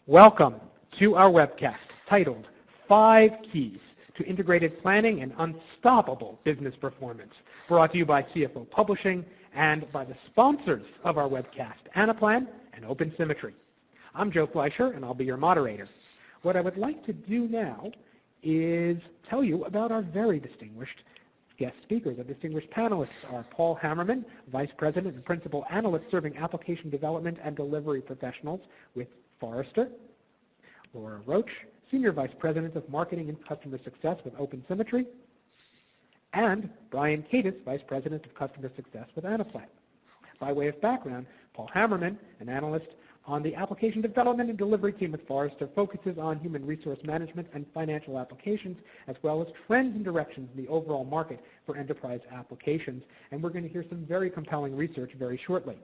Welcome to our webcast titled 5 Keys to Integrated Planning and Unstoppable Business Performance, brought to you by CFO Publishing and by the sponsors of our webcast, Anaplan and OpenSymmetry. I'm Joe Fleischer, and I'll be your moderator. What I would like to do now is tell you about our very distinguished guest speakers. Our distinguished panelists are Paul Hammerman, Vice President and Principal Analyst serving application development and delivery professionals with Forrester; Laura Roach, Senior Vice President of Marketing and Customer Success with OpenSymmetry; and Brian Kadis, Vice President of Customer Success with Anaplan. By way of background, Paul Hammerman, an analyst on the application development and delivery team with Forrester, focuses on human resource management and financial applications, as well as trends and directions in the overall market for enterprise applications. And we're going to hear some very compelling research very shortly.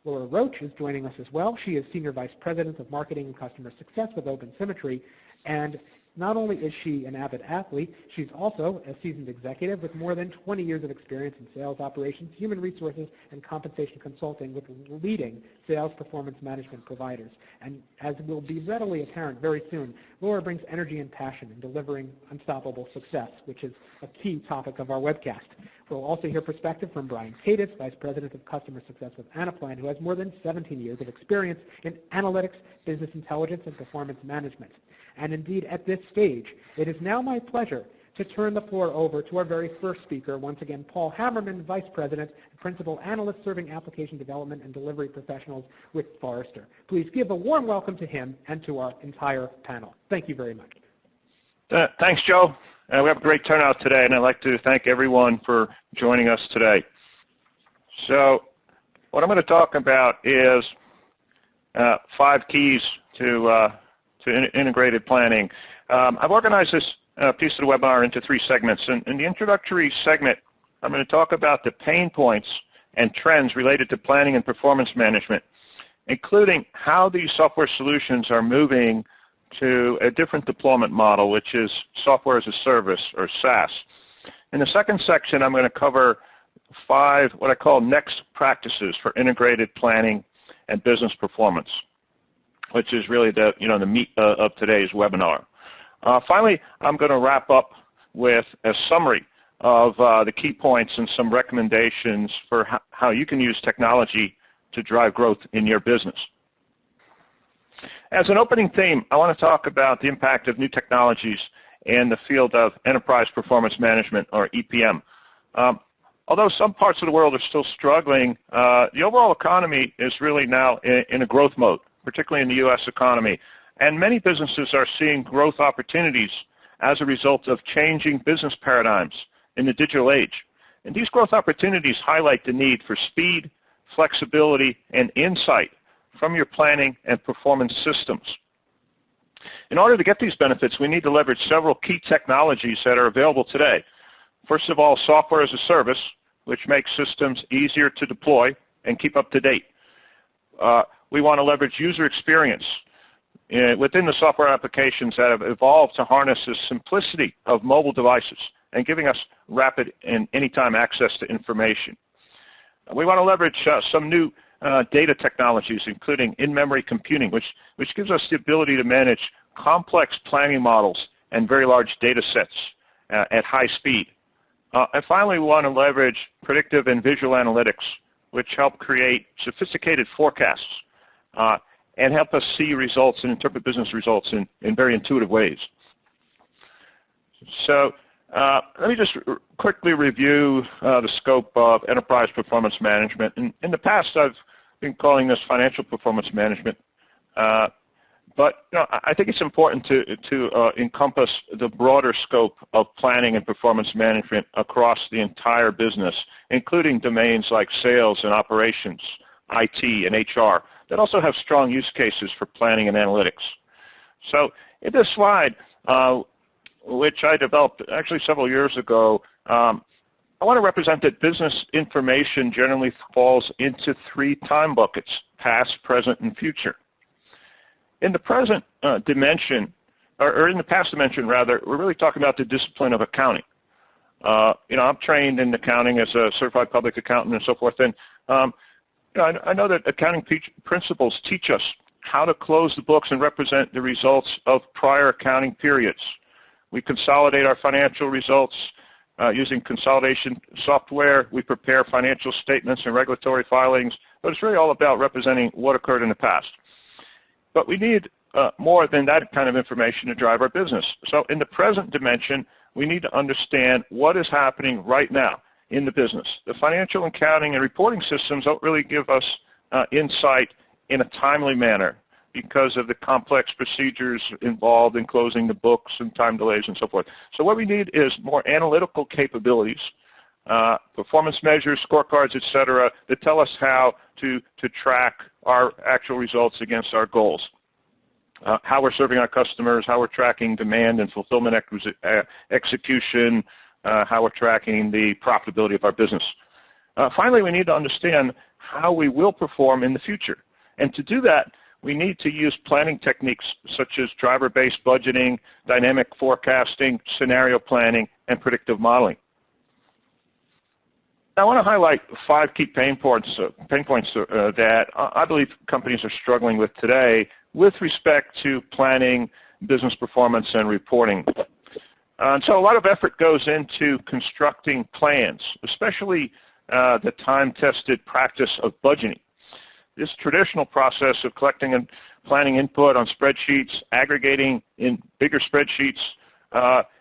Laura Roach is joining us as well. She is Senior Vice President of Marketing and Customer Success with OpenSymmetry. And not only is she an avid athlete, she's also a seasoned executive with more than 20 years of experience in sales operations, human resources, and compensation consulting with leading sales performance management providers. And as will be readily apparent very soon, Laura brings energy and passion in delivering unstoppable success, which is a key topic of our webcast. We'll also hear perspective from Brian Kadis, Vice President of Customer Success with Anaplan, who has more than 17 years of experience in analytics, business intelligence, and performance management. And indeed, at this stage, it is now my pleasure to turn the floor over to our very first speaker, once again, Paul Hammerman, Vice President and Principal Analyst serving application development and delivery professionals with Forrester. Please give a warm welcome to him and to our entire panel. Thank you very much. Thanks, Joe. We have a great turnout today, and I'd like to thank everyone for joining us today. So what I'm going to talk about is 5 keys to integrated planning. I've organized this piece of the webinar into 3 segments. In the introductory segment, I'm going to talk about the pain points and trends related to planning and performance management, including how these software solutions are moving to a different deployment model, which is software as a service, or SaaS. In the second section, I'm going to cover 5 what I call next practices for integrated planning and business performance, which is really the meat of today's webinar. Finally, I'm going to wrap up with a summary of the key points and some recommendations for how you can use technology to drive growth in your business. As an opening theme, I want to talk about the impact of new technologies in the field of enterprise performance management, or EPM. Although some parts of the world are still struggling, the overall economy is really now in a growth mode, particularly in the U.S. economy. And many businesses are seeing growth opportunities as a result of changing business paradigms in the digital age. And these growth opportunities highlight the need for speed, flexibility, and insight from your planning and performance systems. In order to get these benefits, we need to leverage several key technologies that are available today. First of all, software as a service, which makes systems easier to deploy and keep up to date. We want to leverage user experience within the software applications that have evolved to harness the simplicity of mobile devices and giving us rapid and anytime access to information. We want to leverage some new data technologies, including in-memory computing, which gives us the ability to manage complex planning models and very large data sets at high speed. And finally, we want to leverage predictive and visual analytics, which help create sophisticated forecasts and help us see results and interpret business results in very intuitive ways. So let me just quickly review the scope of enterprise performance management. In the past, I've been calling this financial performance management, but I think it's important to encompass the broader scope of planning and performance management across the entire business, including domains like sales and operations, IT, and HR that also have strong use cases for planning and analytics. So in this slide, which I developed actually several years ago, I want to represent that business information generally falls into 3 time buckets: past, present, and future. In the present dimension, or in the past dimension rather, we're really talking about the discipline of accounting. I'm trained in accounting as a certified public accountant and so forth, and I know that accounting principles teach us how to close the books and represent the results of prior accounting periods. We consolidate our financial results using consolidation software. We prepare financial statements and regulatory filings, but it's really all about representing what occurred in the past. But we need more than that kind of information to drive our business. So in the present dimension, we need to understand what is happening right now in the business. The financial accounting and reporting systems don't really give us insight in a timely manner because of the complex procedures involved in closing the books and time delays and so forth. So what we need is more analytical capabilities, performance measures, scorecards, et cetera, that tell us how to track our actual results against our goals. How we're serving our customers, how we're tracking demand and fulfillment execution, how we're tracking the profitability of our business. Finally, we need to understand how we will perform in the future. And to do that, we need to use planning techniques such as driver-based budgeting, dynamic forecasting, scenario planning, and predictive modeling. Now, I want to highlight 5 key pain points that I believe companies are struggling with today with respect to planning, business performance, and reporting. And so a lot of effort goes into constructing plans, especially the time-tested practice of budgeting. This traditional process of collecting and planning input on spreadsheets, aggregating in bigger spreadsheets,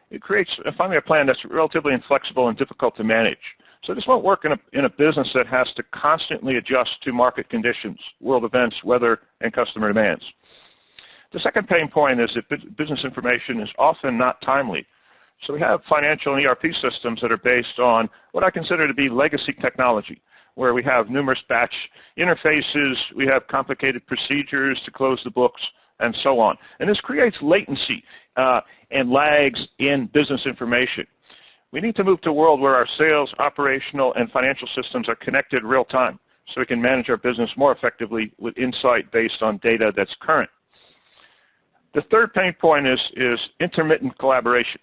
it creates finally a plan that's relatively inflexible and difficult to manage. So this won't work in a business that has to constantly adjust to market conditions, world events, weather, and customer demands. The second pain point is that business information is often not timely. So we have financial and ERP systems that are based on what I consider to be legacy technology, where we have numerous batch interfaces, we have complicated procedures to close the books, and so on. And this creates latency and lags in business information. We need to move to a world where our sales, operational, and financial systems are connected real time so we can manage our business more effectively with insight based on data that's current. The third pain point is intermittent collaboration.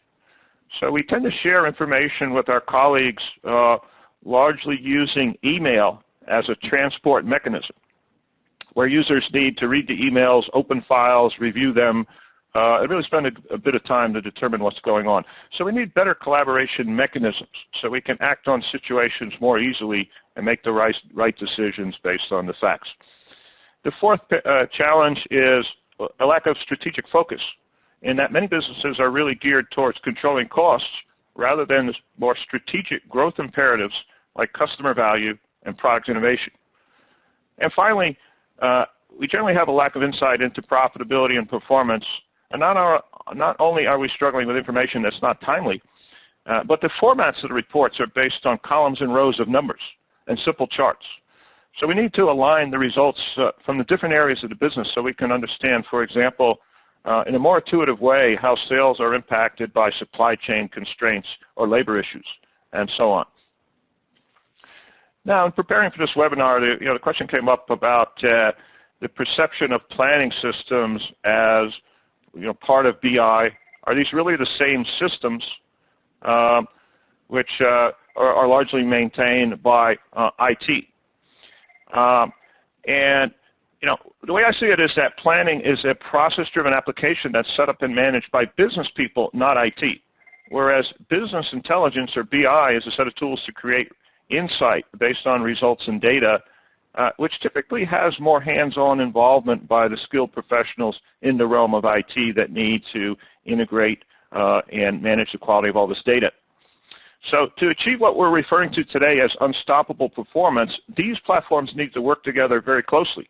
So we tend to share information with our colleagues largely using email as a transport mechanism, where users need to read the emails, open files, review them, and really spend a bit of time to determine what's going on. So we need better collaboration mechanisms so we can act on situations more easily and make the right decisions based on the facts. The fourth challenge is a lack of strategic focus, in that many businesses are really geared towards controlling costs rather than more strategic growth imperatives like customer value and product innovation. And finally, we generally have a lack of insight into profitability and performance. And not only are we struggling with information that's not timely, but the formats of the reports are based on columns and rows of numbers and simple charts. So we need to align the results from the different areas of the business so we can understand, for example, in a more intuitive way, how sales are impacted by supply chain constraints or labor issues, and so on. Now, in preparing for this webinar, the question came up about the perception of planning systems as part of BI. Are these really the same systems, which are largely maintained by IT? And the way I see it is that planning is a process-driven application that's set up and managed by business people, not IT, whereas business intelligence, or BI, is a set of tools to create insight based on results and data, which typically has more hands-on involvement by the skilled professionals in the realm of IT that need to integrate and manage the quality of all this data. So to achieve what we're referring to today as unstoppable performance, these platforms need to work together very closely.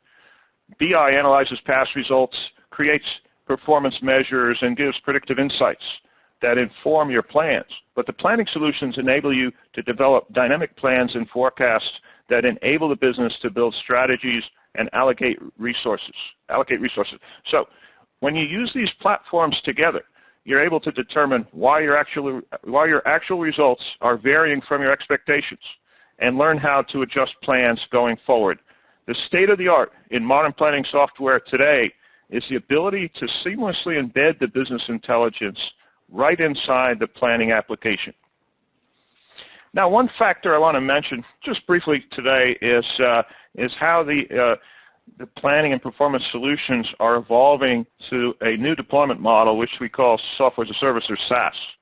BI analyzes past results, creates performance measures, and gives predictive insights that inform your plans. But the planning solutions enable you to develop dynamic plans and forecasts that enable the business to build strategies and allocate resources. So when you use these platforms together, you're able to determine why your actual results are varying from your expectations and learn how to adjust plans going forward. The state of the art in modern planning software today is the ability to seamlessly embed the business intelligence right inside the planning application. Now, one factor I want to mention just briefly today is how the the planning and performance solutions are evolving to a new deployment model, which we call software as a service, or SaaS,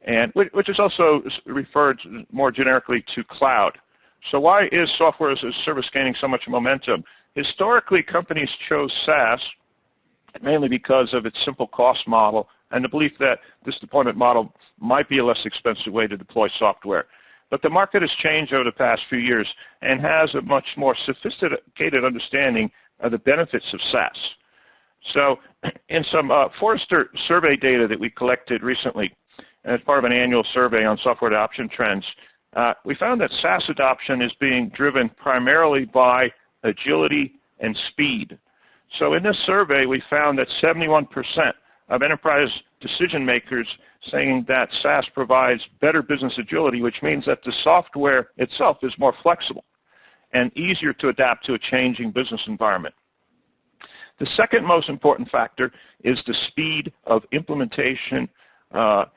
and which is also referred more generically to cloud. So why is software as a service gaining so much momentum? Historically, companies chose SaaS mainly because of its simple cost model and the belief that this deployment model might be a less expensive way to deploy software. But the market has changed over the past few years and has a much more sophisticated understanding of the benefits of SaaS. So in some Forrester survey data that we collected recently as part of an annual survey on software adoption trends, we found that SaaS adoption is being driven primarily by agility and speed. So in this survey, we found that 71% of enterprise decision makers saying that SaaS provides better business agility, which means that the software itself is more flexible and easier to adapt to a changing business environment. The second most important factor is the speed of implementation and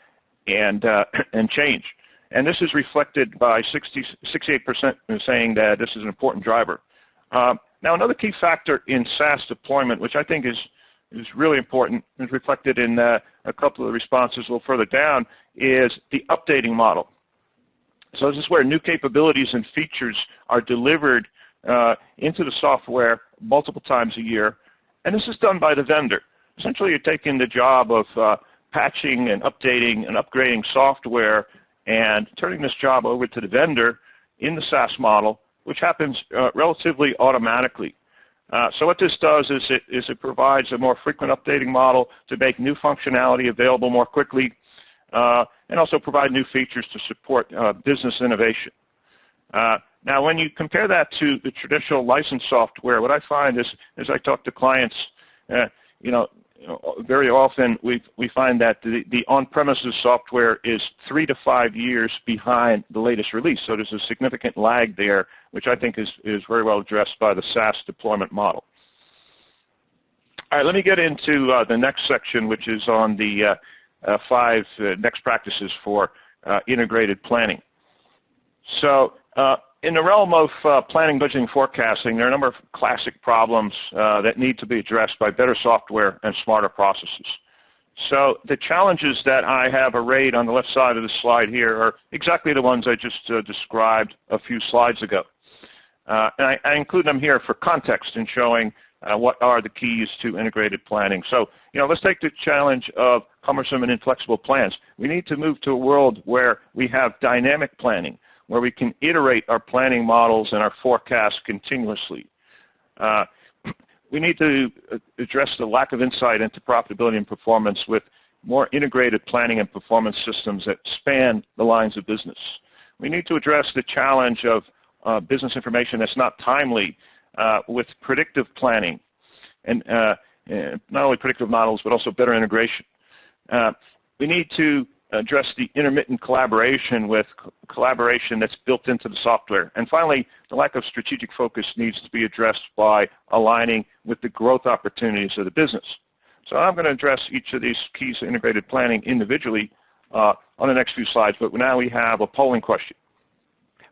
change. And this is reflected by 68% saying that this is an important driver. Now, another key factor in SaaS deployment, which I think is really important, is reflected in a couple of the responses a little further down, is the updating model. So this is where new capabilities and features are delivered into the software multiple times a year, and this is done by the vendor. Essentially, you're taking the job of patching and updating and upgrading software and turning this job over to the vendor in the SaaS model, which happens relatively automatically. So what this does is it provides a more frequent updating model to make new functionality available more quickly and also provide new features to support business innovation. Now, when you compare that to the traditional licensed software, what I find is, as I talk to clients, very often we find that the on-premises software is 3 to 5 years behind the latest release. So there's a significant lag there, which I think is very well addressed by the SaaS deployment model. All right, let me get into the next section, which is on the 5 next practices for integrated planning. So in the realm of planning, budgeting, forecasting, there are a number of classic problems that need to be addressed by better software and smarter processes. So the challenges that I have arrayed on the left side of the slide here are exactly the ones I just described a few slides ago. And I include them here for context in showing what are the keys to integrated planning. So, let's take the challenge of cumbersome and inflexible plans. We need to move to a world where we have dynamic planning, where we can iterate our planning models and our forecasts continuously. We need to address the lack of insight into profitability and performance with more integrated planning and performance systems that span the lines of business. We need to address the challenge of business information that's not timely with predictive planning, and not only predictive models, but also better integration. We need to address the intermittent collaboration with collaboration that's built into the software. And finally, the lack of strategic focus needs to be addressed by aligning with the growth opportunities of the business. So I'm going to address each of these keys to integrated planning individually on the next few slides, but now we have a polling question.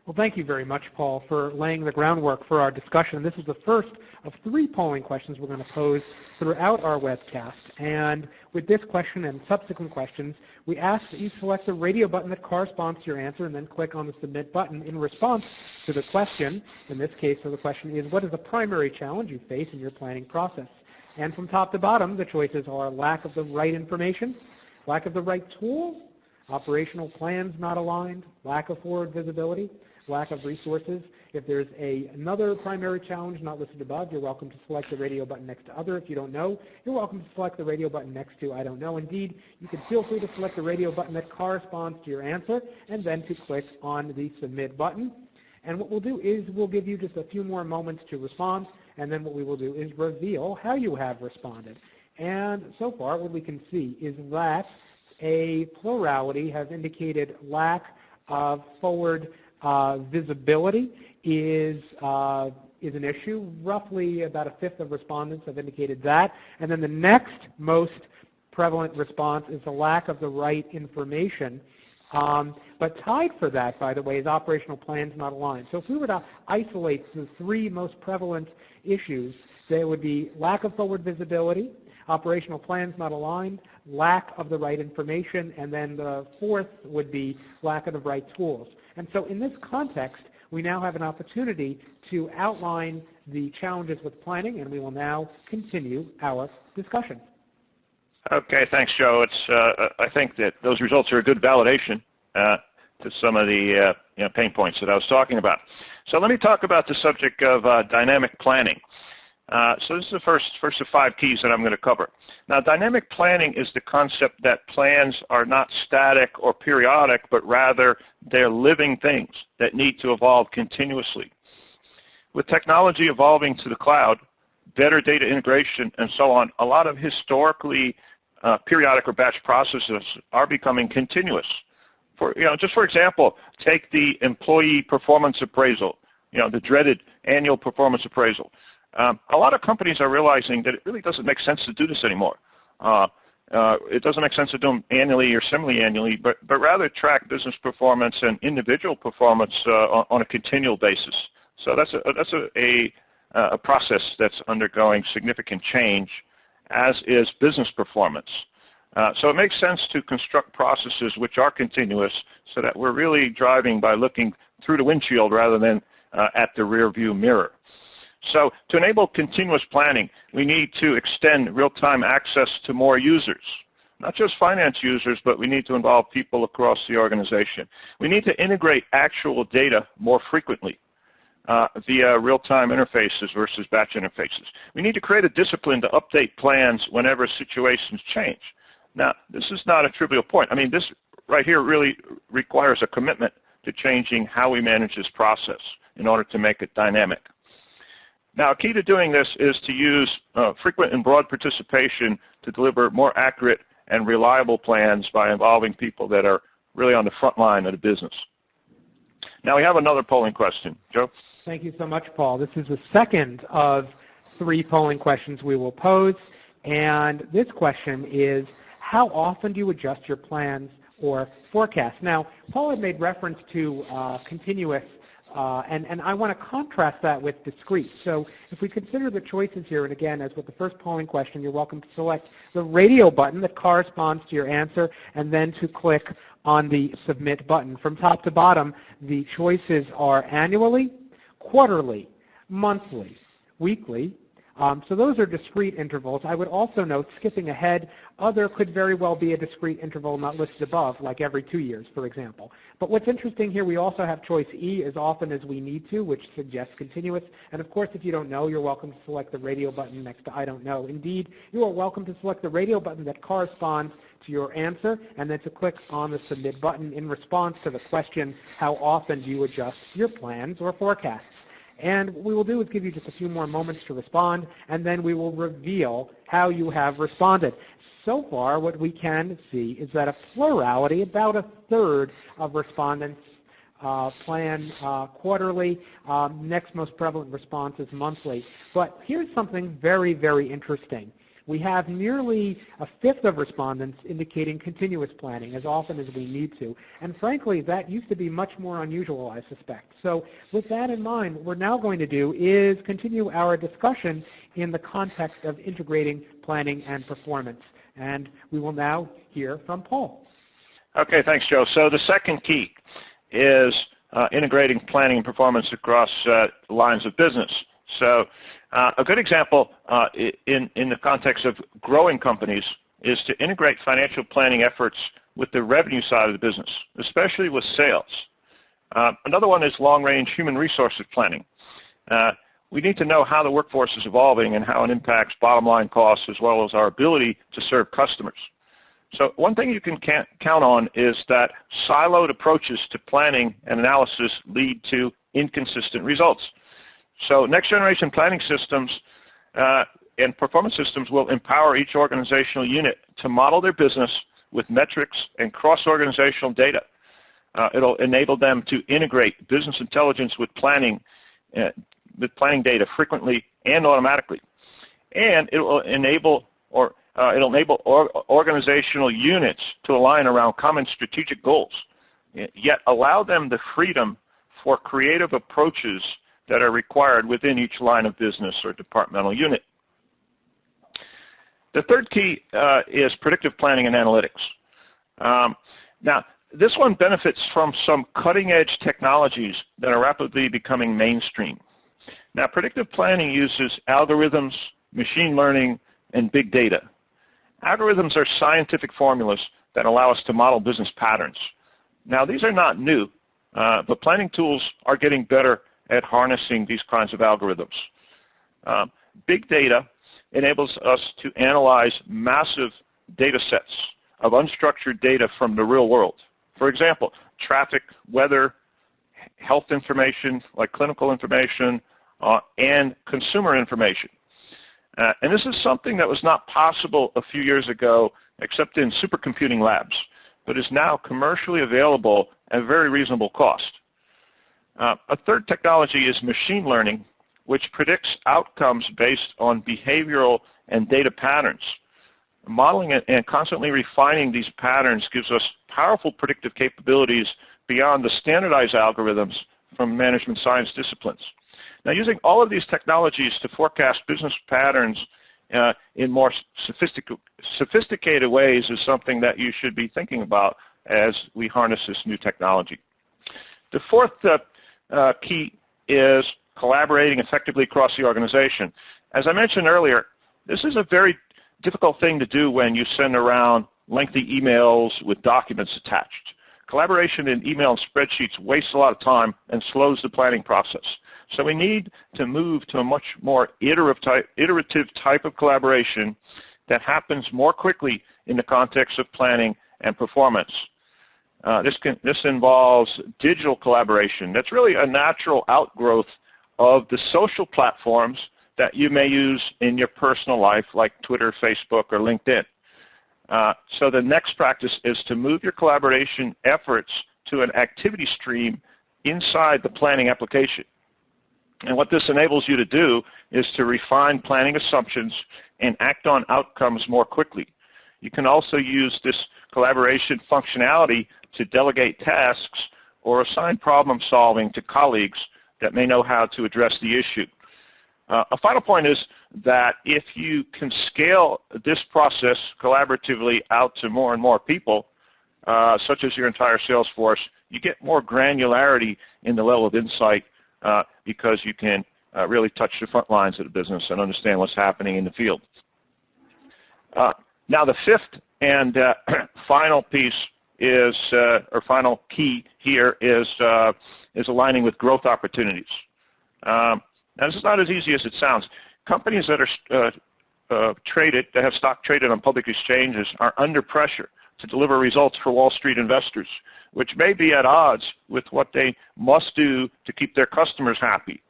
Well, thank you very much, Paul, for laying the groundwork for our discussion. This is the first of 3 polling questions we're going to pose throughout our webcast. And with this question and subsequent questions, we ask that you select the radio button that corresponds to your answer and then click on the submit button in response to the question. In this case, so the question is, what is the primary challenge you face in your planning process? And from top to bottom, the choices are lack of the right information, lack of the right tools, operational plans not aligned, lack of forward visibility, lack of resources. If there's another primary challenge not listed above, you're welcome to select the radio button next to other. If you don't know, you're welcome to select the radio button next to I don't know. Indeed, you can feel free to select the radio button that corresponds to your answer and then to click on the submit button. And what we'll do is we'll give you just a few more moments to respond, and then what we will do is reveal how you have responded. And so far, what we can see is that a plurality has indicated lack of forward visibility is an issue. Roughly about 1/5 of respondents have indicated that. And then the next most prevalent response is the lack of the right information. But tied for that, by the way, is operational plans not aligned. So if we were to isolate the three most prevalent issues, there would be lack of forward visibility, operational plans not aligned, lack of the right information, and then the fourth would be lack of the right tools. And so in this context, we now have an opportunity to outline the challenges with planning, and we will now continue our discussion. Okay, thanks, Joe. I think that those results are a good validation to some of the pain points that I was talking about. So let me talk about the subject of dynamic planning. So this is the first of 5 keys that I'm going to cover. Now, dynamic planning is the concept that plans are not static or periodic, but rather they're living things that need to evolve continuously. With technology evolving to the cloud, better data integration, and so on, a lot of historically periodic or batch processes are becoming continuous. Just for example, take the employee performance appraisal, the dreaded annual performance appraisal. A lot of companies are realizing that it really doesn't make sense to do this anymore. It doesn't make sense to do them annually or semi-annually, but rather track business performance and individual performance on a continual basis. So that's a process that's undergoing significant change, as is business performance. So it makes sense to construct processes which are continuous so that we're really driving by looking through the windshield rather than at the rear view mirror. So to enable continuous planning, we need to extend real-time access to more users, not just finance users, but we need to involve people across the organization. We need to integrate actual data more frequently via real-time interfaces versus batch interfaces. We need to create a discipline to update plans whenever situations change. Now, this is not a trivial point. I mean, this right here really requires a commitment to changing how we manage this process in order to make it dynamic. Now, a key to doing this is to use frequent and broad participation to deliver more accurate and reliable plans by involving people that are really on the front line of the business. Now, we have another polling question. Joe? Thank you so much, Paul. This is the second of 3 polling questions we will pose. And this question is, how often do you adjust your plans or forecasts? Now, Paul had made reference to continuous, and I want to contrast that with discrete. So if we consider the choices here, and again, as with the first polling question, you're welcome to select the radio button that corresponds to your answer, and then to click on the submit button. From top to bottom, the choices are annually, quarterly, monthly, weekly. So those are discrete intervals. I would also note, skipping ahead, other could very well be a discrete interval not listed above, like every 2 years, for example. But what's interesting here, we also have choice E, as often as we need to, which suggests continuous. And of course, if you don't know, you're welcome to select the radio button next to I don't know. Indeed, you are welcome to select the radio button that corresponds to your answer, and then to click on the submit button in response to the question, how often do you adjust your plans or forecasts? And what we will do is give you just a few more moments to respond, and then we will reveal how you have responded. So far, what we can see is that a plurality, about a third of respondents plan quarterly. Next most prevalent response is monthly. But here's something very, very interesting. We have nearly a fifth of respondents indicating continuous planning as often as we need to. And frankly, that used to be much more unusual, I suspect. So with that in mind, what we're now going to do is continue our discussion in the context of integrating planning and performance. And we will now hear from Paul. Okay, thanks, Joe. So the second key is integrating planning and performance across lines of business. So a good example in the context of growing companies is to integrate financial planning efforts with the revenue side of the business, especially with sales. Another one is long-range human resources planning. We need to know how the workforce is evolving and how it impacts bottom-line costs as well as our ability to serve customers. So one thing you can count on is that siloed approaches to planning and analysis lead to inconsistent results. So next-generation planning systems and performance systems will empower each organizational unit to model their business with metrics and cross-organizational data. It'll enable them to integrate business intelligence with planning data frequently and automatically. And it will enable organizational units to align around common strategic goals. yet allow them the freedom for creative approaches that are required within each line of business or departmental unit. The third key is predictive planning and analytics. Now, this one benefits from some cutting-edge technologies that are rapidly becoming mainstream. Now, predictive planning uses algorithms, machine learning, and big data. Algorithms are scientific formulas that allow us to model business patterns. Now, these are not new, but planning tools are getting better at harnessing these kinds of algorithms. Big data enables us to analyze massive data sets of unstructured data from the real world. For example, traffic, weather, health information like clinical information, and consumer information. And this is something that was not possible a few years ago except in supercomputing labs, but is now commercially available at a very reasonable cost. A third technology is machine learning, which predicts outcomes based on behavioral and data patterns. Modeling it and constantly refining these patterns gives us powerful predictive capabilities beyond the standardized algorithms from management science disciplines. Now, using all of these technologies to forecast business patterns in more sophisticated ways is something that you should be thinking about as we harness this new technology. The fourth key is collaborating effectively across the organization. As I mentioned earlier, this is a very difficult thing to do when you send around lengthy emails with documents attached. Collaboration in email and spreadsheets wastes a lot of time and slows the planning process. So we need to move to a much more iterative type of collaboration that happens more quickly in the context of planning and performance. This involves digital collaboration. That's really a natural outgrowth of the social platforms that you may use in your personal life, like Twitter, Facebook, or LinkedIn. So the next practice is to move your collaboration efforts to an activity stream inside the planning application. And what this enables you to do is to refine planning assumptions and act on outcomes more quickly. You can also use this collaboration functionality to delegate tasks or assign problem solving to colleagues that may know how to address the issue. A final point is that if you can scale this process collaboratively out to more and more people, such as your entire sales force, you get more granularity in the level of insight because you can really touch the front lines of the business and understand what's happening in the field. Now the fifth and final piece is, or final key here is aligning with growth opportunities. Now, this is not as easy as it sounds. Companies that are traded, that have stock traded on public exchanges, are under pressure to deliver results for Wall Street investors, which may be at odds with what they must do to keep their customers happy.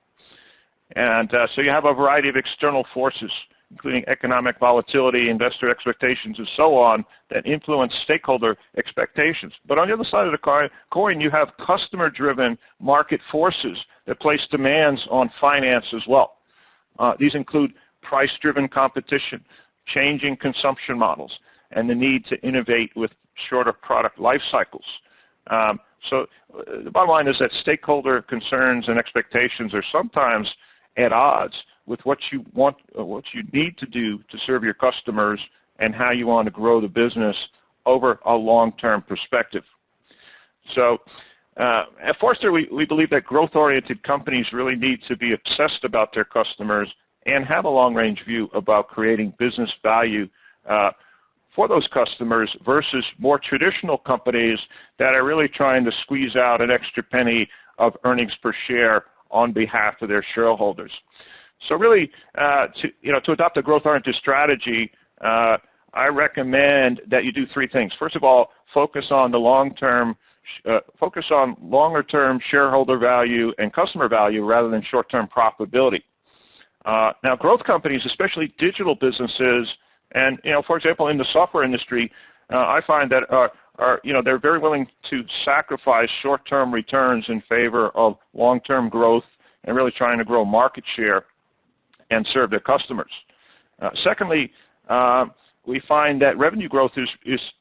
And so you have a variety of external forces, including economic volatility, investor expectations, and so on, that influence stakeholder expectations. But on the other side of the coin, you have customer-driven market forces that place demands on finance as well. These include price-driven competition, changing consumption models, and the need to innovate with shorter product life cycles. So the bottom line is that stakeholder concerns and expectations are sometimes at odds with what you want, what you need to do to serve your customers and how you want to grow the business over a long-term perspective. So at Forrester, we believe that growth-oriented companies really need to be obsessed about their customers and have a long-range view about creating business value for those customers versus more traditional companies that are really trying to squeeze out an extra penny of earnings per share on behalf of their shareholders. So really, to adopt a growth-oriented strategy, I recommend that you do three things. First of all, focus on the long-term, focus on longer-term shareholder value and customer value rather than short-term profitability. Now, growth companies, especially digital businesses, and for example, in the software industry, I find that they're very willing to sacrifice short-term returns in favor of long-term growth and really trying to grow market share and serve their customers. Secondly, we find that revenue growth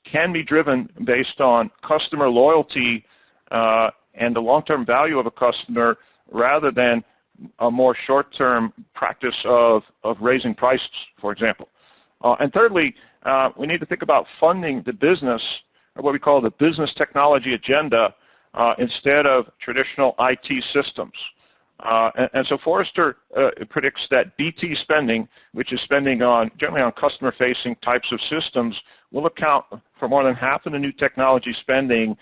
can be driven based on customer loyalty and the long-term value of a customer rather than a more short-term practice of raising prices, for example. And thirdly, we need to think about funding the business, or what we call the business technology agenda, instead of traditional IT systems. And so Forrester predicts that BT spending, which is spending generally on customer-facing types of systems, will account for more than half of the new technology spending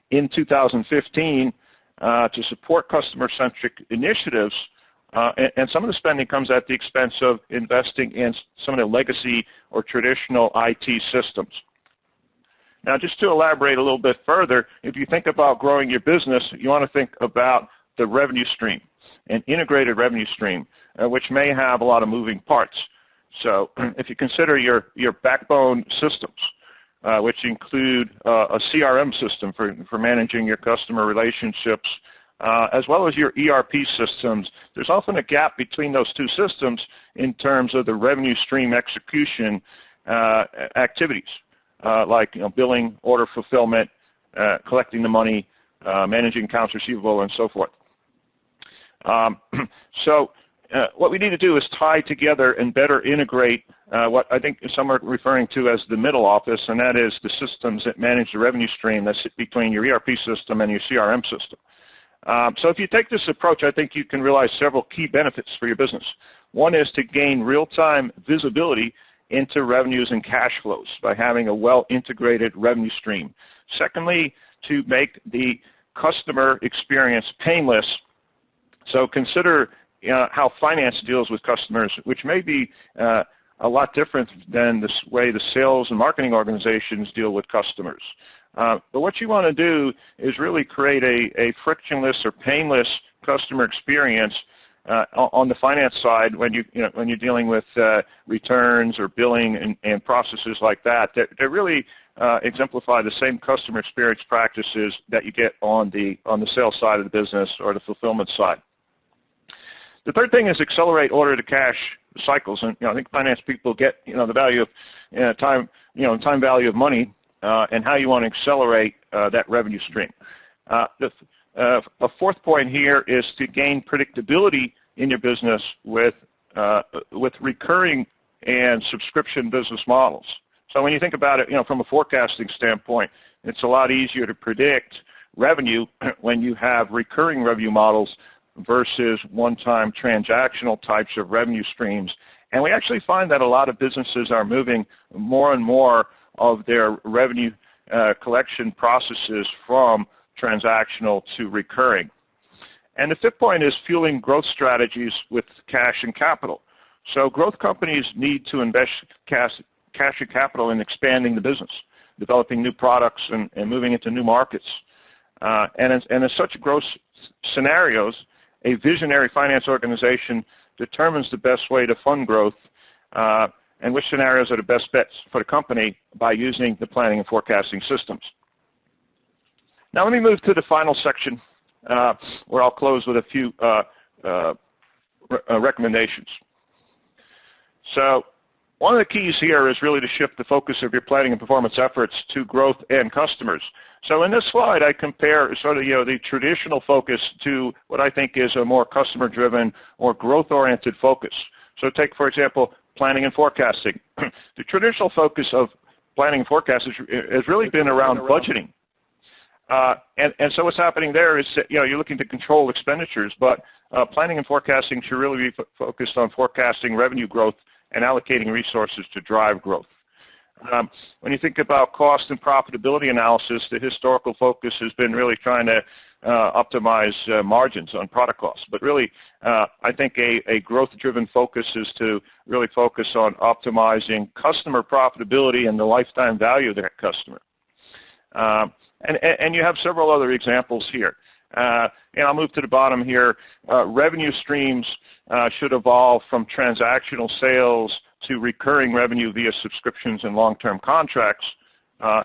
in 2015 to support customer-centric initiatives. And some of the spending comes at the expense of investing in some of the legacy or traditional IT systems. Now, just to elaborate a little bit further, if you think about growing your business, you want to think about the revenue stream, an integrated revenue stream, which may have a lot of moving parts. So if you consider your backbone systems, which include a CRM system for managing your customer relationships, as well as your ERP systems, there's often a gap between those two systems in terms of the revenue stream execution activities. Like billing, order fulfillment, collecting the money, managing accounts receivable, and so forth. So what we need to do is tie together and better integrate what I think some are referring to as the middle office, and that is the systems that manage the revenue stream that sit between your ERP system and your CRM system. So if you take this approach, I think you can realize several key benefits for your business. One is to gain real-time visibility into revenues and cash flows by having a well-integrated revenue stream. Secondly, to make the customer experience painless. So consider how finance deals with customers, which may be a lot different than the way the sales and marketing organizations deal with customers. But what you want to do is really create a frictionless or painless customer experience on the finance side when you're dealing with returns or billing and processes like that really exemplify the same customer experience practices that you get on the sales side of the business or the fulfillment side. The third thing is accelerate order to cash cycles, and I think finance people get the value of time value of money and how you want to accelerate that revenue stream. A fourth point here is to gain predictability in your business with recurring and subscription business models. So when you think about it, from a forecasting standpoint, it's a lot easier to predict revenue when you have recurring revenue models versus one-time transactional types of revenue streams. And we actually find that a lot of businesses are moving more and more of their revenue collection processes from transactional to recurring. And the fifth point is fueling growth strategies with cash and capital. So growth companies need to invest cash and capital in expanding the business, developing new products and moving into new markets. And in such growth scenarios, a visionary finance organization determines the best way to fund growth and which scenarios are the best bets for the company by using the planning and forecasting systems. Now let me move to the final section where I'll close with a few recommendations. So one of the keys here is really to shift the focus of your planning and performance efforts to growth and customers. So in this slide, I compare sort of the traditional focus to what I think is a more customer-driven or growth-oriented focus. So take, for example, planning and forecasting. The traditional focus of planning and forecasting has really been around budgeting. And so what's happening there is that, you're looking to control expenditures, but planning and forecasting should really be focused on forecasting revenue growth and allocating resources to drive growth. When you think about cost and profitability analysis, the historical focus has been really trying to optimize margins on product costs. But really, I think a growth-driven focus is to really focus on optimizing customer profitability and the lifetime value of that customer. And you have several other examples here. And I'll move to the bottom here. Revenue streams should evolve from transactional sales to recurring revenue via subscriptions and long-term contracts.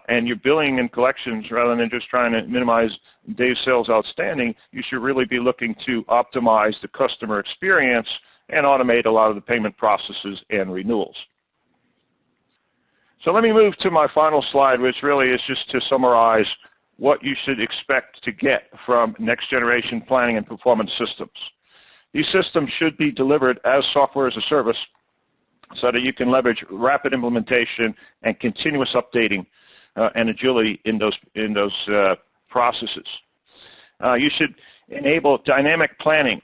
And your billing and collections, rather than just trying to minimize days sales outstanding, you should really be looking to optimize the customer experience and automate a lot of the payment processes and renewals. So let me move to my final slide, which really is just to summarize what you should expect to get from next-generation planning and performance systems. These systems should be delivered as software as a service so that you can leverage rapid implementation and continuous updating and agility in those processes. You should enable dynamic planning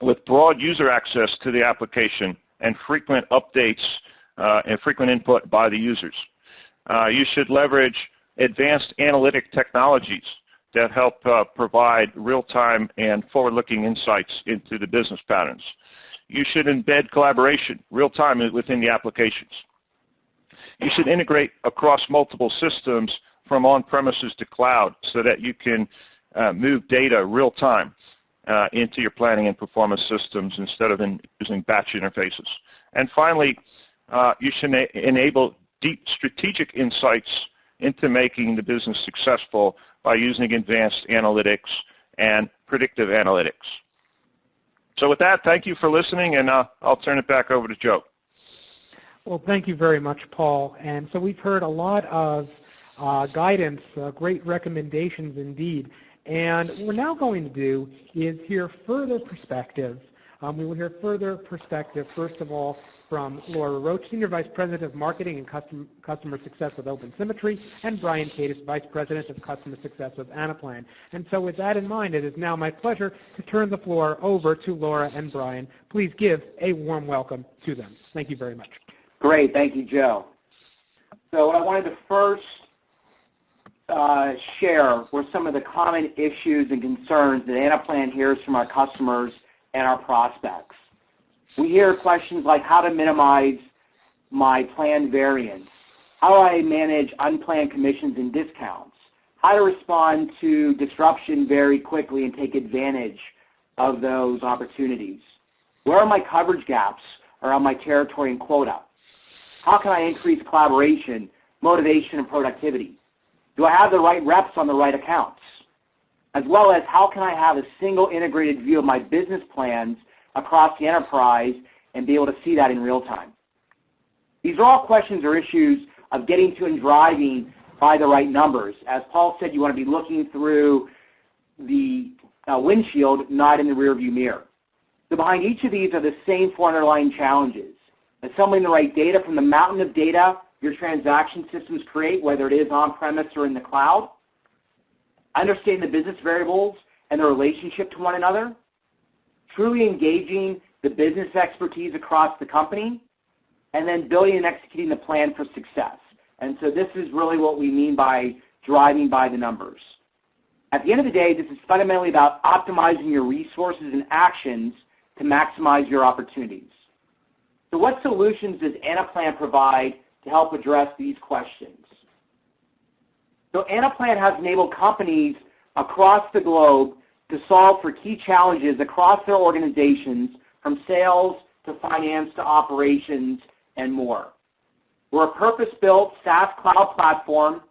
with broad user access to the application and frequent updates and frequent input by the users. You should leverage advanced analytic technologies that help provide real-time and forward-looking insights into the business patterns. You should embed collaboration real-time within the applications. You should integrate across multiple systems from on-premises to cloud so that you can move data real-time into your planning and performance systems instead of using batch interfaces. And finally, you should enable deep strategic insights into making the business successful by using advanced analytics and predictive analytics. So with that, thank you for listening, and I'll turn it back over to Joe. Well, thank you very much, Paul. And so we've heard a lot of guidance, great recommendations indeed. And what we're now going to do is hear further perspective. We will hear further perspective, first of all, from Laura Roach, Senior Vice President of Marketing and Customer Success with OpenSymmetry, and Brian Cadis, Vice President of Customer Success with Anaplan. And so with that in mind, it is now my pleasure to turn the floor over to Laura and Brian. Please give a warm welcome to them. Thank you very much. Great. Thank you, Joe. So what I wanted to first share were some of the common issues and concerns that Anaplan hears from our customers and our prospects. We hear questions like how to minimize my planned variance, how do I manage unplanned commissions and discounts, how to respond to disruption very quickly and take advantage of those opportunities, where are my coverage gaps around my territory and quota, how can I increase collaboration, motivation, and productivity, do I have the right reps on the right accounts, as well as how can I have a single integrated view of my business plans across the enterprise and be able to see that in real time. These are all questions or issues of getting to and driving by the right numbers. As Paul said, you want to be looking through the windshield, not in the rearview mirror. So behind each of these are the same four underlying challenges. Assembling the right data from the mountain of data your transaction systems create, whether it is on-premise or in the cloud. Understanding the business variables and their relationship to one another. Truly engaging the business expertise across the company, and then building and executing the plan for success. And so this is really what we mean by driving by the numbers. At the end of the day, this is fundamentally about optimizing your resources and actions to maximize your opportunities. So what solutions does Anaplan provide to help address these questions? So Anaplan has enabled companies across the globe to solve for key challenges across their organizations, from sales to finance to operations and more. We're a purpose-built SaaS cloud platform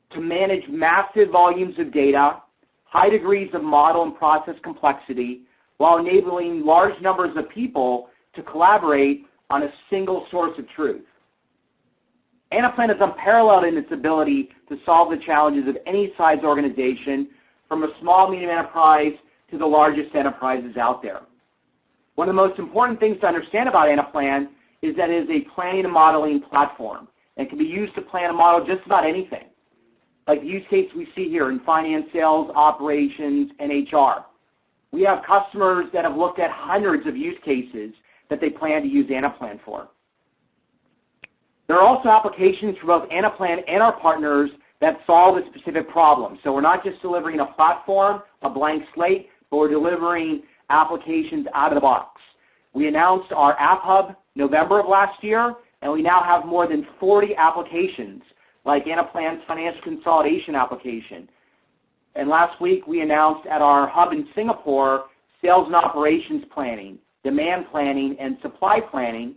to manage massive volumes of data, high degrees of model and process complexity, while enabling large numbers of people to collaborate on a single source of truth. Anaplan is unparalleled in its ability to solve the challenges of any size organization, from a small, medium enterprise to the largest enterprises out there. One of the most important things to understand about Anaplan is that it is a planning and modeling platform and can be used to plan and model just about anything, like the use case we see here in finance, sales, operations, and HR. We have customers that have looked at hundreds of use cases that they plan to use Anaplan for. There are also applications for both Anaplan and our partners that solve a specific problem. So we're not just delivering a platform, a blank slate, but we're delivering applications out of the box. We announced our App Hub November of last year, and we now have more than 40 applications, like Anaplan's financial consolidation application. And last week we announced at our hub in Singapore, sales and operations planning, demand planning, and supply planning.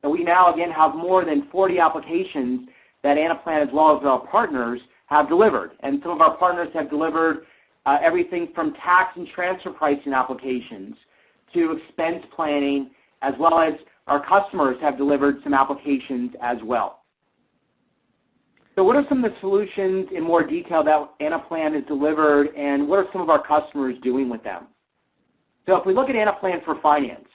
And we now again have more than 40 applications that Anaplan, as well as our partners, have delivered. And some of our partners have delivered everything from tax and transfer pricing applications to expense planning, as well as our customers have delivered some applications as well. So what are some of the solutions in more detail that Anaplan has delivered, and what are some of our customers doing with them? So if we look at Anaplan for Finance,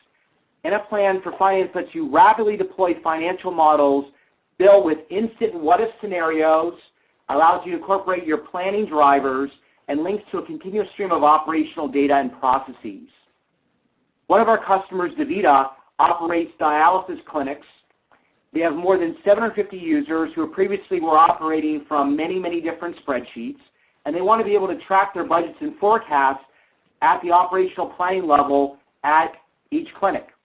Anaplan for Finance lets you rapidly deploy financial models built with instant what-if scenarios, allows you to incorporate your planning drivers, and links to a continuous stream of operational data and processes. One of our customers, DaVita, operates dialysis clinics. They have more than 750 users who previously were operating from many, many different spreadsheets, and they want to be able to track their budgets and forecasts at the operational planning level at each clinic.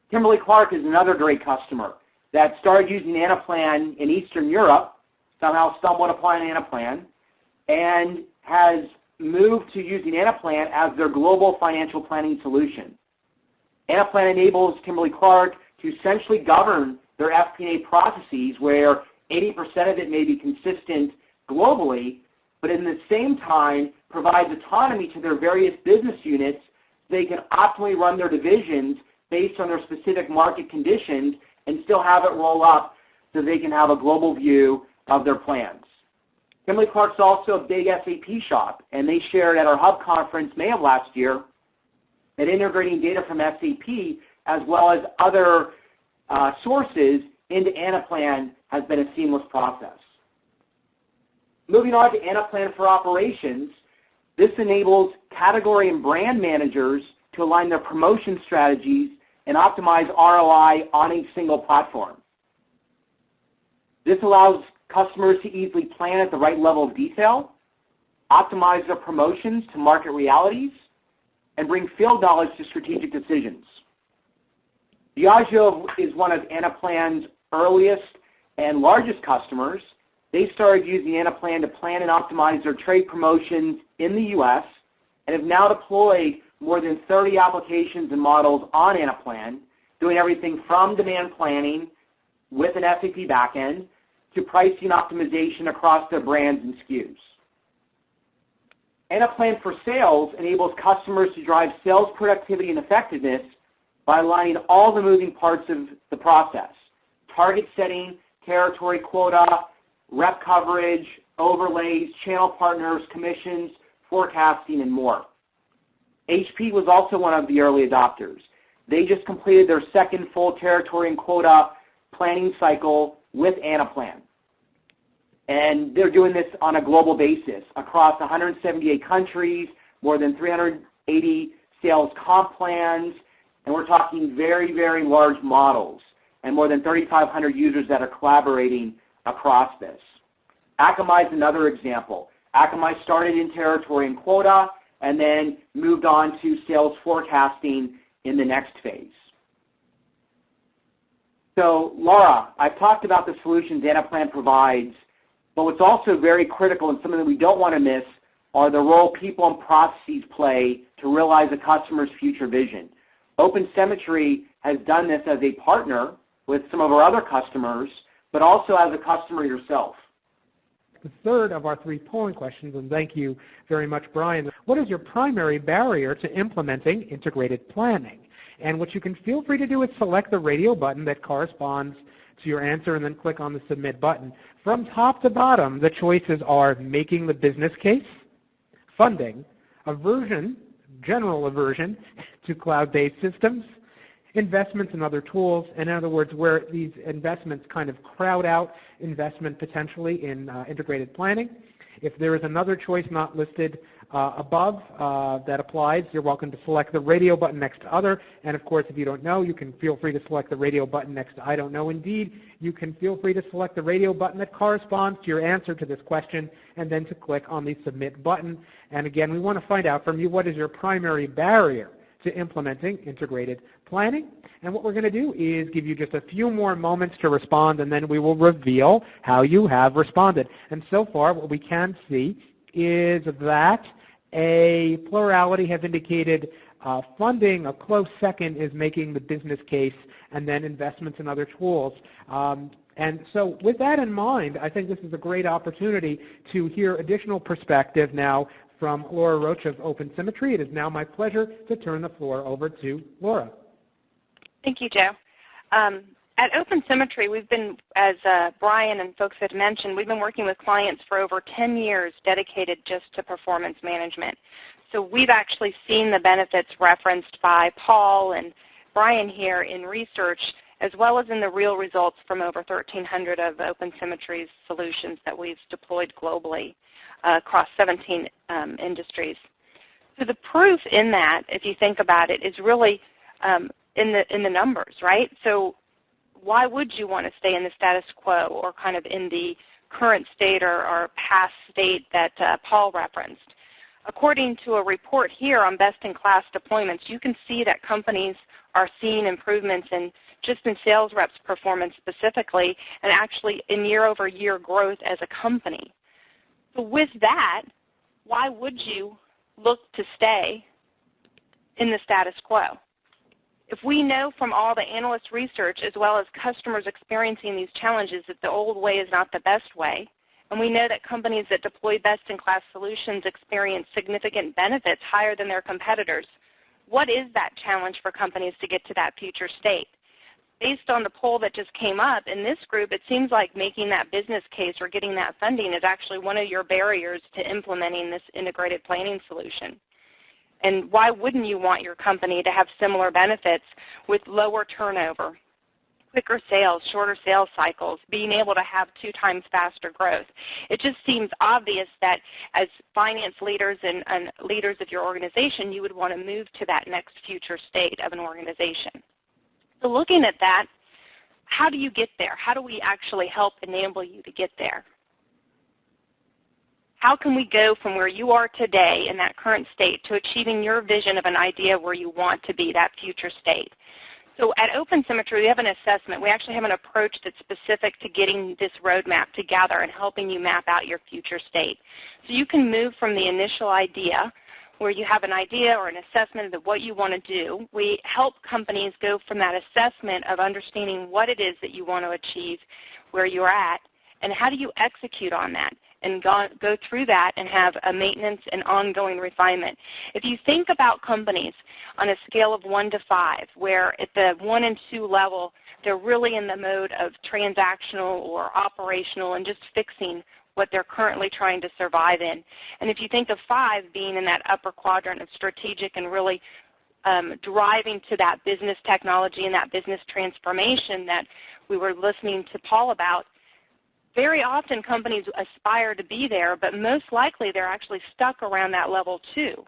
Kimberly-Clark is another great customer that started using Anaplan in Eastern Europe, somehow stumbled upon Anaplan, and has moved to using Anaplan as their global financial planning solution. Anaplan enables Kimberly-Clark to essentially govern their FP&A processes where 80% of it may be consistent globally, but in the same time provides autonomy to their various business units so they can optimally run their divisions based on their specific market conditions and still have it roll up so they can have a global view of their plans. Kimberly-Clark's also a big SAP shop, and they shared at our Hub conference May of last year that integrating data from SAP as well as other sources into Anaplan has been a seamless process. Moving on to Anaplan for Operations, this enables category and brand managers to align their promotion strategies and optimize ROI on a single platform. This allows customers to easily plan at the right level of detail, optimize their promotions to market realities, and bring field knowledge to strategic decisions. Diageo is one of Anaplan's earliest and largest customers. They started using Anaplan to plan and optimize their trade promotions in the U.S. and have now deployed more than 30 applications and models on Anaplan, doing everything from demand planning with an SAP backend to pricing optimization across their brands and SKUs. Anaplan for Sales enables customers to drive sales productivity and effectiveness by aligning all the moving parts of the process: target setting, territory quota, rep coverage, overlays, channel partners, commissions, forecasting, and more. HP was also one of the early adopters. They just completed their second full territory and quota planning cycle with Anaplan. And they're doing this on a global basis across 178 countries, more than 380 sales comp plans, and we're talking very, very large models and more than 3,500 users that are collaborating across this. Akamai is another example. Akamai started in territory and quota and then moved on to sales forecasting in the next phase. So, Laura, I've talked about the solutions Anaplan provides, but what's also very critical and something that we don't want to miss are the role people and processes play to realize a customer's future vision. OpenSymmetry has done this as a partner with some of our other customers, but also as a customer yourself. The third of our three polling questions, and thank you very much, Brian. What is your primary barrier to implementing integrated planning? And what you can feel free to do is select the radio button that corresponds to your answer and then click on the Submit button. From top to bottom, the choices are making the business case, funding, general aversion to cloud-based systems, investments in other tools, and in other words, where these investments kind of crowd out investment potentially in integrated planning. If there is another choice not listed above that applies, you're welcome to select the radio button next to other. And of course, if you don't know, you can feel free to select the radio button next to I don't know. Indeed, you can feel free to select the radio button that corresponds to your answer to this question and then to click on the Submit button. And again, we want to find out from you what is your primary barrier to implementing integrated planning. And what we're going to do is give you just a few more moments to respond, and then we will reveal how you have responded. And so far, what we can see is that a plurality has indicated funding, a close second is making the business case, and then investments in other tools. And so with that in mind, I think this is a great opportunity to hear additional perspective now from Laura Roach of OpenSymmetry. It is now my pleasure to turn the floor over to Laura. Thank you, Joe. At OpenSymmetry, we've been, as Brian and folks had mentioned, we've been working with clients for over 10 years dedicated just to performance management. So we've actually seen the benefits referenced by Paul and Brian here in research, as well as in the real results from over 1,300 of OpenSymmetry's solutions that we've deployed globally across 17 industries. So the proof in that, if you think about it, is really in the numbers, right? So why would you want to stay in the status quo or kind of in the current state or past state that Paul referenced? According to a report here on best-in-class deployments, you can see that companies are seeing improvements in just in sales reps' performance specifically and actually in year-over-year growth as a company. So with that, why would you look to stay in the status quo? If we know from all the analyst research as well as customers experiencing these challenges that the old way is not the best way, and we know that companies that deploy best-in-class solutions experience significant benefits higher than their competitors, what is that challenge for companies to get to that future state? Based on the poll that just came up, in this group, it seems like making that business case or getting that funding is actually one of your barriers to implementing this integrated planning solution. And why wouldn't you want your company to have similar benefits with lower turnover, quicker sales, shorter sales cycles, being able to have 2 times faster growth? It just seems obvious that as finance leaders and leaders of your organization, you would want to move to that next future state of an organization. So looking at that, how do you get there? How do we actually help enable you to get there? How can we go from where you are today in that current state to achieving your vision of an idea where you want to be, that future state? So at OpenSymmetry, we have an assessment. We actually have an approach that's specific to getting this roadmap together and helping you map out your future state. So you can move from the initial idea, where you have an idea or an assessment of what you want to do. We help companies go from that assessment of understanding what it is that you want to achieve, where you're at, and how do you execute on that and go through that and have a maintenance and ongoing refinement. If you think about companies on a scale of 1 to 5, where at the 1 and 2 level, they're really in the mode of transactional or operational and just fixing what they're currently trying to survive in. And if you think of 5 being in that upper quadrant of strategic and really driving to that business technology and that business transformation that we were listening to Paul about, very often companies aspire to be there, but most likely they're actually stuck around that level 2.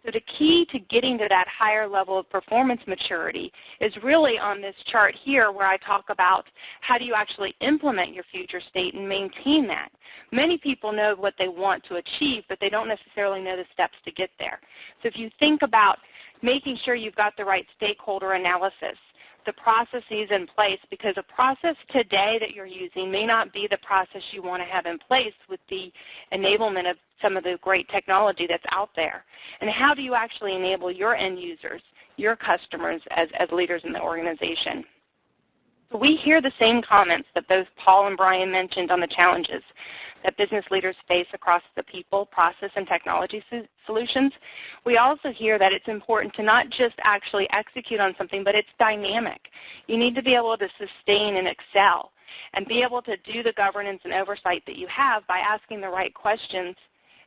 So the key to getting to that higher level of performance maturity is really on this chart here where I talk about how do you actually implement your future state and maintain that. Many people know what they want to achieve, but they don't necessarily know the steps to get there. So if you think about making sure you've got the right stakeholder analysis, the processes in place, because a process today that you're using may not be the process you want to have in place with the enablement of some of the great technology that's out there. And how do you actually enable your end users, your customers as leaders in the organization? So we hear the same comments that both Paul and Brian mentioned on the challenges that business leaders face across the people, process, and technology solutions. We also hear that it's important to not just actually execute on something, but it's dynamic. You need to be able to sustain and excel and be able to do the governance and oversight that you have by asking the right questions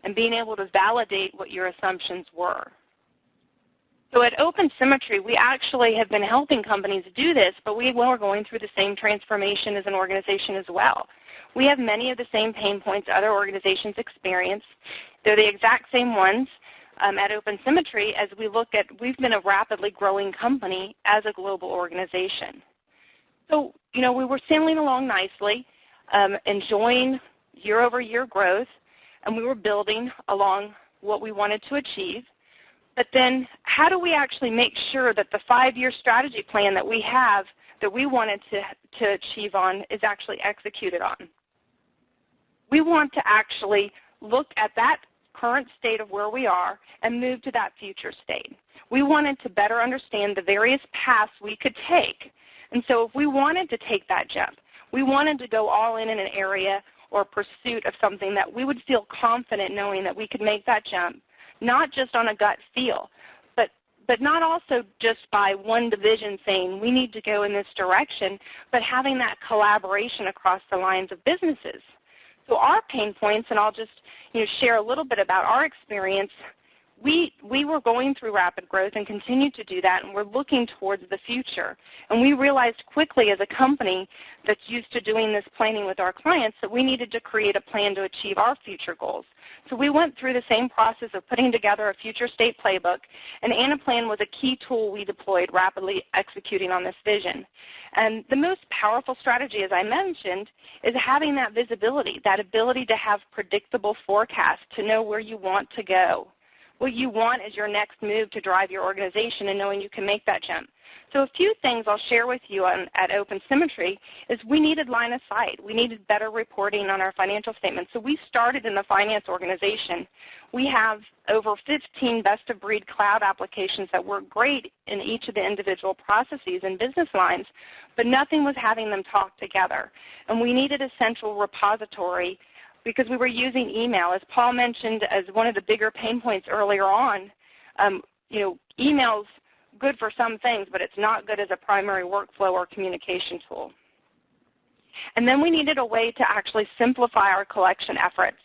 and being able to validate what your assumptions were. So at OpenSymmetry, we actually have been helping companies do this, but we were going through the same transformation as an organization as well. We have many of the same pain points other organizations experience. They're the exact same ones at OpenSymmetry as we look at, we've been a rapidly growing company as a global organization. So, you know, we were sailing along nicely, enjoying year-over-year growth, and we were building along what we wanted to achieve. But then how do we actually make sure that the 5-year strategy plan that we have that we wanted to achieve on is actually executed on? We want to actually look at that current state of where we are and move to that future state. We wanted to better understand the various paths we could take. And so if we wanted to take that jump, we wanted to go all in an area or pursuit of something that we would feel confident knowing that we could make that jump, not just on a gut feel, but but not also just by one division saying we need to go in this direction, but having that collaboration across the lines of businesses. So our pain points, and I'll just share a little bit about our experience. We were going through rapid growth and continue to do that, and we're looking towards the future. And we realized quickly as a company that's used to doing this planning with our clients that we needed to create a plan to achieve our future goals. So we went through the same process of putting together a future state playbook, and Anaplan was a key tool we deployed rapidly executing on this vision. And the most powerful strategy, as I mentioned, is having that visibility, that ability to have predictable forecasts, to know where you want to go. What you want is your next move to drive your organization and knowing you can make that jump. So a few things I'll share with you at OpenSymmetry is we needed line of sight. We needed better reporting on our financial statements. So we started in the finance organization. We have over 15 best-of-breed cloud applications that work great in each of the individual processes and business lines, but nothing was having them talk together. And we needed a central repository because we were using email. As Paul mentioned, as one of the bigger pain points earlier on, email's good for some things, but it's not good as a primary workflow or communication tool. And then we needed a way to actually simplify our collection efforts,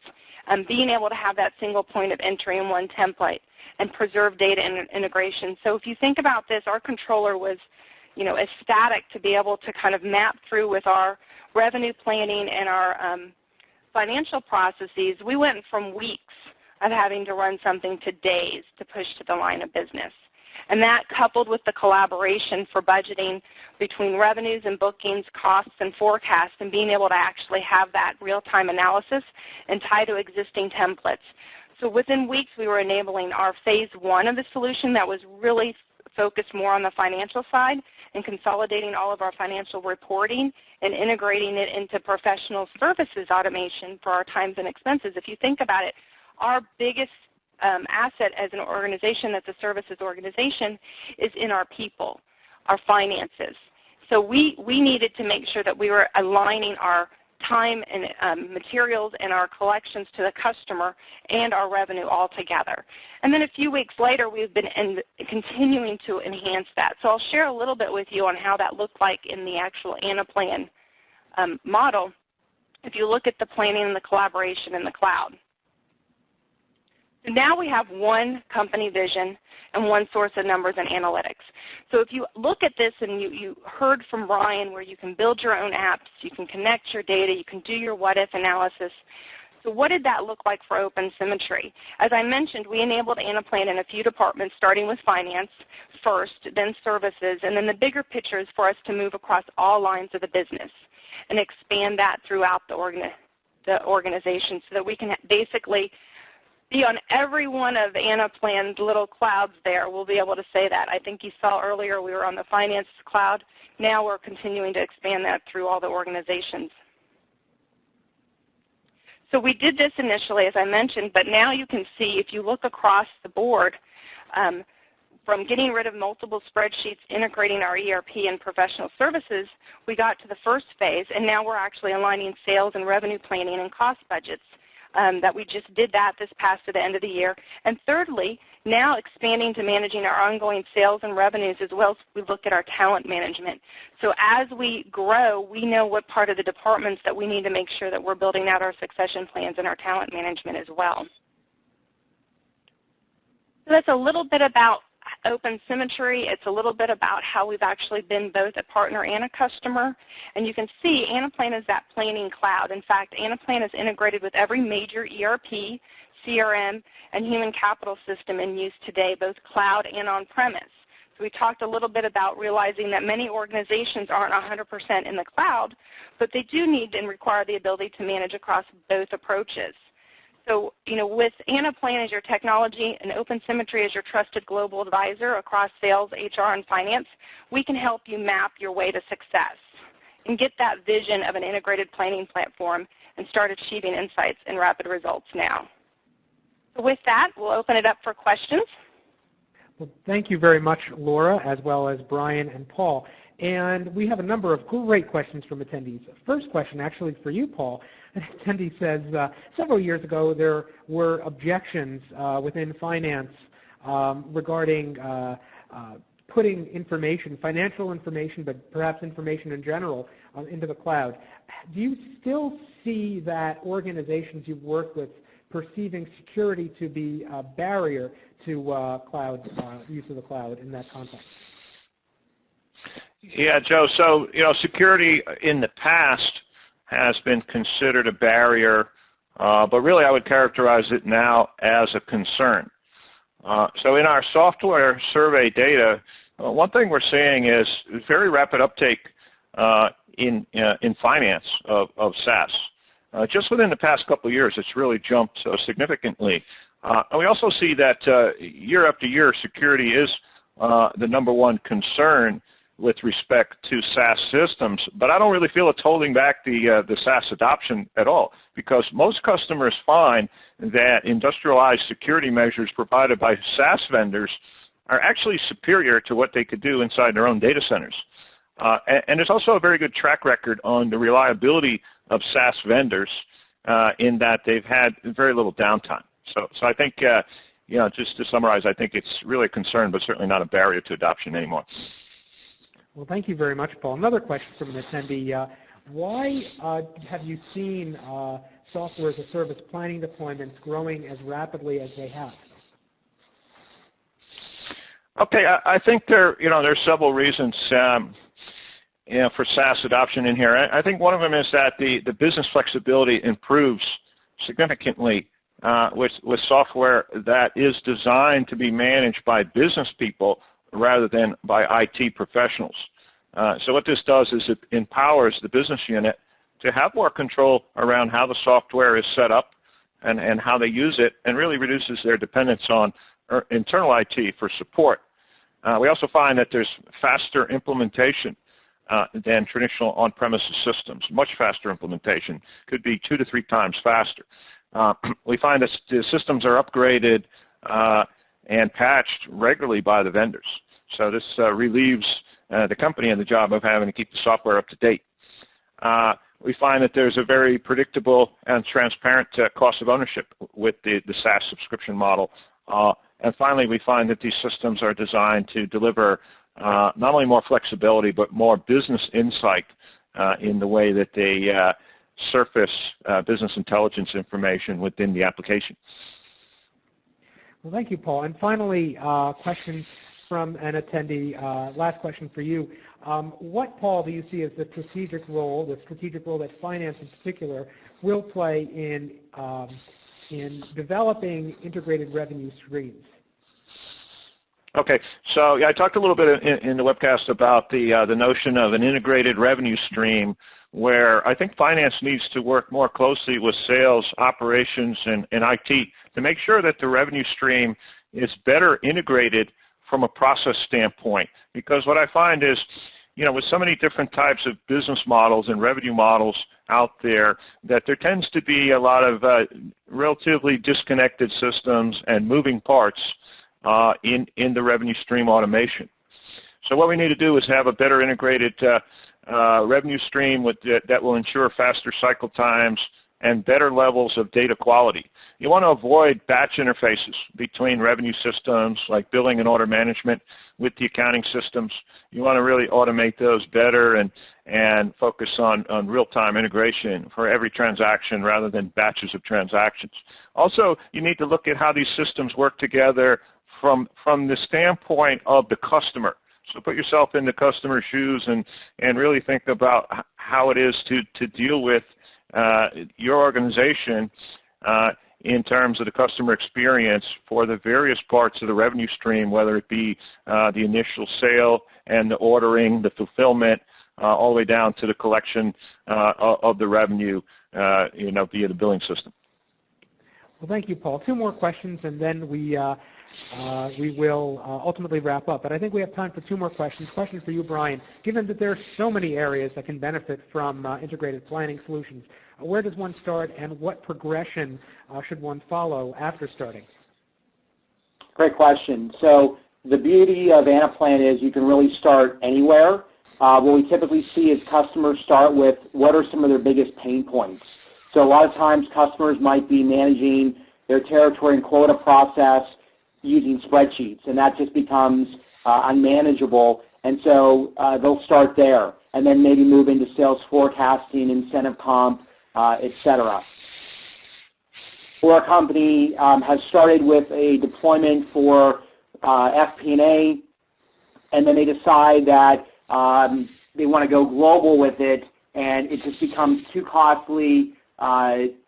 being able to have that single point of entry in one template and preserve data integration. So if you think about this, our controller was ecstatic to be able to kind of map through with our revenue planning and our financial processes. We went from weeks of having to run something to days to push to the line of business. And that, coupled with the collaboration for budgeting between revenues and bookings, costs and forecasts, and being able to actually have that real-time analysis and tie to existing templates. So within weeks, we were enabling our phase one of the solution that was really focused more on the financial side and consolidating all of our financial reporting and integrating it into professional services automation for our times and expenses. If you think about it, our biggest asset as an organization that's a services organization is in our people, our finances. So we needed to make sure that we were aligning our time and materials and our collections to the customer and our revenue all together. And then a few weeks later, we've been continuing to enhance that. So I'll share a little bit with you on how that looked like in the actual Anaplan model if you look at the planning and the collaboration in the cloud. So now we have one company vision and one source of numbers and analytics. So if you look at this and you heard from Brian where you can build your own apps, you can connect your data, you can do your what-if analysis. So what did that look like for OpenSymmetry? As I mentioned, we enabled Anaplan in a few departments, starting with finance first, then services, and then the bigger picture is for us to move across all lines of the business and expand that throughout the organization so that we can basically be on every one of Anaplan's little clouds there. We'll be able to say that. I think you saw earlier we were on the finance cloud. Now we're continuing to expand that through all the organizations. So we did this initially, as I mentioned, but now you can see if you look across the board, from getting rid of multiple spreadsheets, integrating our ERP and professional services, we got to the first phase, and now we're actually aligning sales and revenue planning and cost budgets. That we just did that this past to the end of the year. And thirdly, now expanding to managing our ongoing sales and revenues as well as we look at our talent management. So as we grow, we know what part of the departments that we need to make sure that we're building out our succession plans and our talent management as well. So that's a little bit about OpenSymmetry. It's a little bit about how we've actually been both a partner and a customer. And you can see Anaplan is that planning cloud. In fact, Anaplan is integrated with every major ERP, CRM, and human capital system in use today, both cloud and on-premise. So we talked a little bit about realizing that many organizations aren't 100% in the cloud, but they do need and require the ability to manage across both approaches. So, with Anaplan as your technology and OpenSymmetry as your trusted global advisor across sales, HR, and finance, we can help you map your way to success and get that vision of an integrated planning platform and start achieving insights and rapid results now. So with that, we'll open it up for questions. Well, thank you very much, Laura, as well as Brian and Paul. And we have a number of great questions from attendees. First question, actually, for you, Paul. An attendee says, several years ago there were objections within finance regarding putting information, financial information, but perhaps information in general, into the cloud. Do you still see that organizations you've worked with perceiving security to be a barrier to cloud use of the cloud in that context? Yeah, Joe. So, security in the past has been considered a barrier, but really I would characterize it now as a concern. So in our software survey data, one thing we're seeing is very rapid uptake in finance of SaaS. Just within the past couple of years, it's really jumped significantly. And we also see that year after year, security is the number one concern with respect to SaaS systems, but I don't really feel it's holding back the SaaS adoption at all, because most customers find that industrialized security measures provided by SaaS vendors are actually superior to what they could do inside their own data centers. And there's also a very good track record on the reliability of SaaS vendors in that they've had very little downtime. So I think, just to summarize, I think it's really a concern, but certainly not a barrier to adoption anymore. Well, thank you very much, Paul. Another question from an attendee. Why have you seen software as a service planning deployments growing as rapidly as they have? Okay, I think there's several reasons for SaaS adoption in here. I think one of them is that the business flexibility improves significantly with software that is designed to be managed by business people rather than by IT professionals. So what this does is it empowers the business unit to have more control around how the software is set up and how they use it, and really reduces their dependence on internal IT for support. We also find that there's faster implementation than traditional on-premises systems, much faster implementation, could be 2 to 3 times faster. We find that the systems are upgraded and patched regularly by the vendors. So this relieves the company in the job of having to keep the software up to date. We find that there's a very predictable and transparent cost of ownership with the SaaS subscription model. And finally, we find that these systems are designed to deliver not only more flexibility, but more business insight in the way that they surface business intelligence information within the application. Well, thank you, Paul. And finally, question from an attendee. Last question for you. What, Paul, do you see as the strategic role that finance in particular will play in developing integrated revenue streams? Okay, so I talked a little bit in the webcast about the notion of an integrated revenue stream, where I think finance needs to work more closely with sales, operations, and IT to make sure that the revenue stream is better integrated from a process standpoint. Because what I find is, with so many different types of business models and revenue models out there, that there tends to be a lot of relatively disconnected systems and moving parts in the revenue stream automation. So what we need to do is have a better integrated revenue stream that will ensure faster cycle times and better levels of data quality. You want to avoid batch interfaces between revenue systems like billing and order management with the accounting systems. You want to really automate those better and focus on real-time integration for every transaction rather than batches of transactions. Also, you need to look at how these systems work together from the standpoint of the customer. So put yourself in the customer's shoes and really think about how it is to deal with your organization in terms of the customer experience for the various parts of the revenue stream, whether it be the initial sale and the ordering, the fulfillment, all the way down to the collection of the revenue, via the billing system. Well, thank you, Paul. 2 more questions, and then we will ultimately wrap up. But I think we have time for 2 more questions. Question for you, Brian. Given that there are so many areas that can benefit from integrated planning solutions, where does one start, and what progression should one follow after starting? Great question. So the beauty of Anaplan is you can really start anywhere. What we typically see is customers start with what are some of their biggest pain points. So a lot of times customers might be managing their territory and quota process using spreadsheets, and that just becomes unmanageable. And so they'll start there, and then maybe move into sales forecasting, incentive comp, et cetera. Or a company has started with a deployment for FP&A, and then they decide that they want to go global with it, and it just becomes too costly,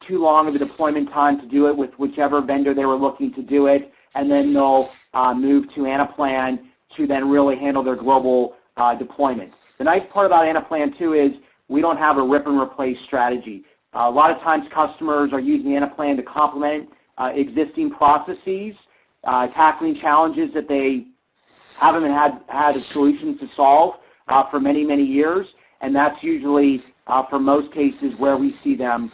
too long of a deployment time to do it with whichever vendor they were looking to do it, and then they'll move to Anaplan to then really handle their global deployment. The nice part about Anaplan, too, is we don't have a rip and replace strategy. A lot of times customers are using Anaplan to complement existing processes, tackling challenges that they haven't had a solution to solve for many, many years, and that's usually, for most cases, where we see them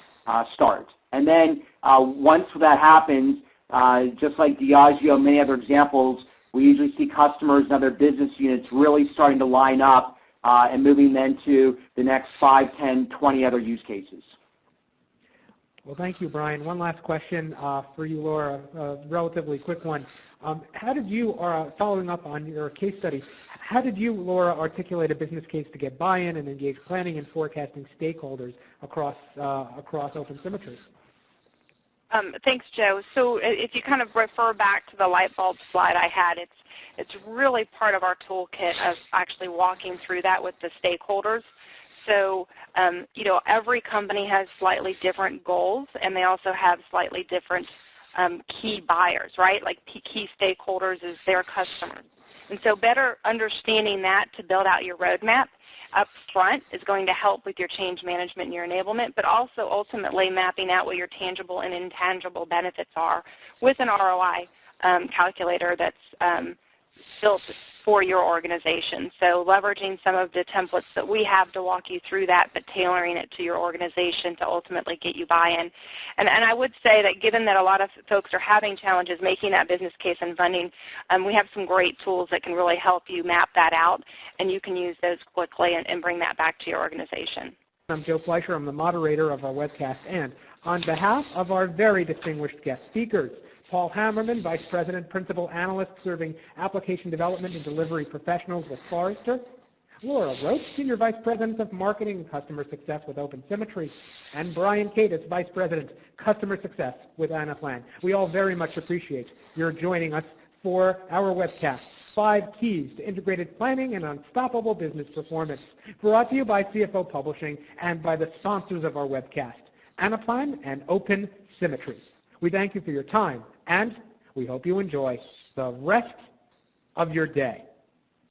start. And then once that happens, just like Diageo, many other examples, we usually see customers and other business units really starting to line up and moving then to the next 5, 10, 20 other use cases. Well, thank you, Brian. One last question for you, Laura, a relatively quick one. How did you, following up on your case study, how did you, Laura, articulate a business case to get buy-in and engage planning and forecasting stakeholders across OpenSymmetry? Thanks, Joe. So if you kind of refer back to the light bulb slide I had, it's really part of our toolkit of actually walking through that with the stakeholders. So, every company has slightly different goals, and they also have slightly different key buyers, right? Like key stakeholders is their customers. And so better understanding that to build out your roadmap up front is going to help with your change management and your enablement, but also ultimately mapping out what your tangible and intangible benefits are with an ROI calculator that's built for your organization. So leveraging some of the templates that we have to walk you through that, but tailoring it to your organization to ultimately get you buy-in. And I would say that given that a lot of folks are having challenges making that business case and funding, we have some great tools that can really help you map that out, and you can use those quickly and bring that back to your organization. I'm Joe Fleischer. I'm the moderator of our webcast, and on behalf of our very distinguished guest speakers, Paul Hammerman, Vice President, Principal Analyst serving Application Development and Delivery Professionals with Forrester, Laura Roach, Senior Vice President of Marketing and Customer Success with OpenSymmetry, and Brian Katis, Vice President, Customer Success with Anaplan. We all very much appreciate your joining us for our webcast, 5 Keys to Integrated Planning and Unstoppable Business Performance, brought to you by CFO Publishing and by the sponsors of our webcast, Anaplan and OpenSymmetry. We thank you for your time, and we hope you enjoy the rest of your day.